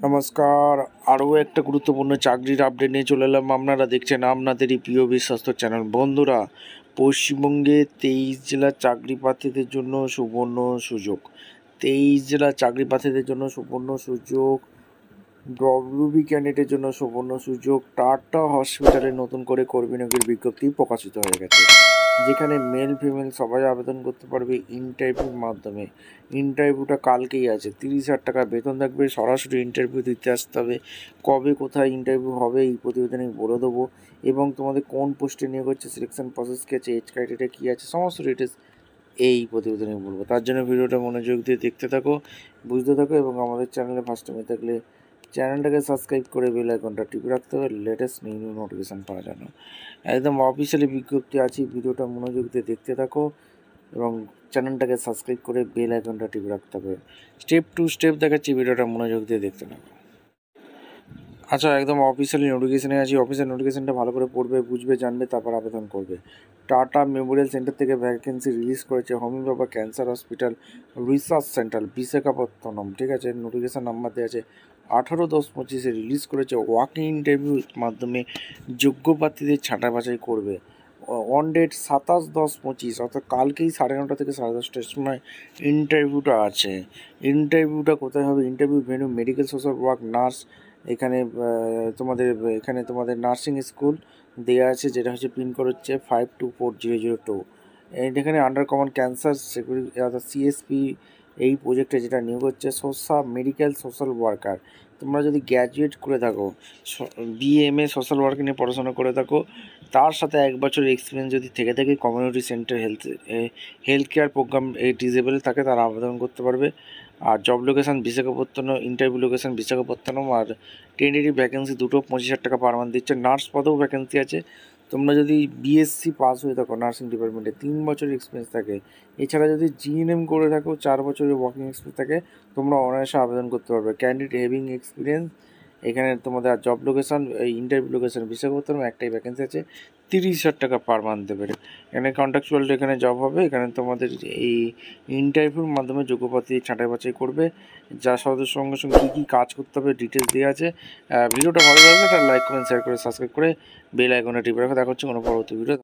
নমস্কার, আরও একটা গুরুত্বপূর্ণ চাকরির আপডেট নিয়ে চলে এলাম। আপনারা দেখছেন আপনাদেরই প্রিয় বিশ্বস্ত চ্যানেল। বন্ধুরা, পশ্চিমবঙ্গে 23 জেলার চাকরি প্রার্থীদের জন্য সুবর্ণ সুযোগ। 23 জেলার চাকরি প্রার্থীদের জন্য সুবর্ণ সুযোগ। ডব্লিউবি ক্যান্ডিডেটের জন্য সুবর্ণ সুযোগ। টাটা হসপিটালে নতুন করে কর্মী নিয়োগের বিজ্ঞপ্তি প্রকাশিত হয়ে গেছে, যেখানে মেল ফিমেল সবাই আবেদন করতে পারবে ইন্টারভিউর মাধ্যমে। ইন্টারভিউটা কালকেই আছে। 30,000 টাকা বেতন থাকবে। সরাসরি ইন্টারভিউ দিতে আসতে হবে। কবে কোথায় ইন্টারভিউ হবে এই প্রতিবেদনে বলে দেবো, এবং তোমাদের কোন পোস্টে নিয়োগ হচ্ছে, সিলেকশন প্রসেস কী আছে, এজ ক্রাইটেরিয়া কী আছে, সমস্ত ডিটেলস এই প্রতিবেদনে বলবো। তার জন্য ভিডিওটা মনোযোগ দিয়ে দেখতে থাকো, বুঝতে থাকো, এবং আমাদের চ্যানেলে ফার্স্ট টাইমে থাকলে চ্যানেলটাকে সাবস্ক্রাইব করে বেল আইকনটা টিপে রাখতে হবে লেটেস্ট নিউ নোটিফিকেশান পাওয়ার জন্য। একদম অফিসিয়ালি বিজ্ঞপ্তি আছে, ভিডিওটা মনোযোগ দিয়ে দেখতে থাকো এবং চ্যানেলটাকে সাবস্ক্রাইব করে বেল আইকনটা টিপে রাখতে হবে। স্টেপ টু স্টেপ দেখাচ্ছি, ভিডিওটা মনোযোগ দিয়ে দেখতে থাকো। আচ্ছা, একদম অফিসিয়ালি নোটিফিকেশানে আছি। অফিসিয়াল নোটিফিকেশানটা ভালো করে পড়বে, বুঝবে, জানবে, তারপর আবেদন করবে। টাটা মেমোরিয়াল সেন্টার থেকে ভ্যাকেন্সি রিলিজ করেছে হোমি বাবা cancer hospital research centre Visakhapatnam. ঠিক আছে, নোটিফিকেশান নাম্বার দেওয়া আছে 18/10/25 রিলিজ করেছে। ওয়াকিং ইন্টারভিউর মাধ্যমে যোগ্য প্রার্থীদের ছাঁটাই বাছাই করবে। অন ডেট 27/10/25, অর্থাৎ কালকেই 9:30 থেকে 10:30টার সময় ইন্টারভিউটা আছে। ইন্টারভিউটা কোথায় হবে? Interview venue medical social work nurse. এখানে তোমাদের নার্সিং স্কুল দেওয়া আছে, যেটা হচ্ছে পিনকোড হচ্ছে 524002। এখানে আন্ডার কমন ক্যান্সার সিকিউরিটি অর্থাৎ সিএসপি এই প্রজেক্টে যেটা নিয়োগ হচ্ছে মেডিকেল সোশ্যাল ওয়ার্কার। তোমরা যদি গ্র্যাজুয়েট করে থাকো, বিএমএ সোশ্যাল ওয়ার্ক নিয়ে পড়াশোনা করে থাকো, তার সাথে 1 বছরের এক্সপিরিয়েন্স যদি থেকে থাকে, community centre health care programme disable থাকে, তারা আবেদন করতে পারবে। আর job location Visakhapatnam, interview location Visakhapatnam. আর টেন্টেটিভ ভ্যাকেন্সি দুটো 25,000 টাকা পার মান্থ দিচ্ছে। নার্স পদেও ভ্যাকেন্সি আছে। তোমরা যদি বিএসসি পাস হয়ে থাকো, নার্সিং ডিপার্টমেন্টে 3 বছরের এক্সপিরিয়েন্স থাকে, এছাড়া যদি জিএনএম করে থাকো 4 বছরের ওয়ার্কিং এক্সপিরিয়েন্স থাকে, তোমরা অনায়াসে আবেদন করতে পারবে। Candidate having experience. এখানে তোমাদের আর job location interview location Visakhapatnam, একটাই ভ্যাকেন্সি আছে। 30,000 টাকা পার মান্থ দেবে। এখানে কন্ট্রাকচুয়াল এখানে জব হবে। এখানে তোমাদের এই ইন্টারভিউর মাধ্যমে যোগ্য প্রার্থী ছাঁটাই বাছাই করবে। যার সঙ্গে সঙ্গে কী কী কাজ করতে হবে ডিটেলস দেওয়া আছে। ভিডিওটা ভালো লাগলে একটা লাইক কমেন্ট শেয়ার করে সাবস্ক্রাইব করে বেল আইকনে টিপে রাখো। দেখা হচ্ছে কোনো পরবর্তী ভিডিও।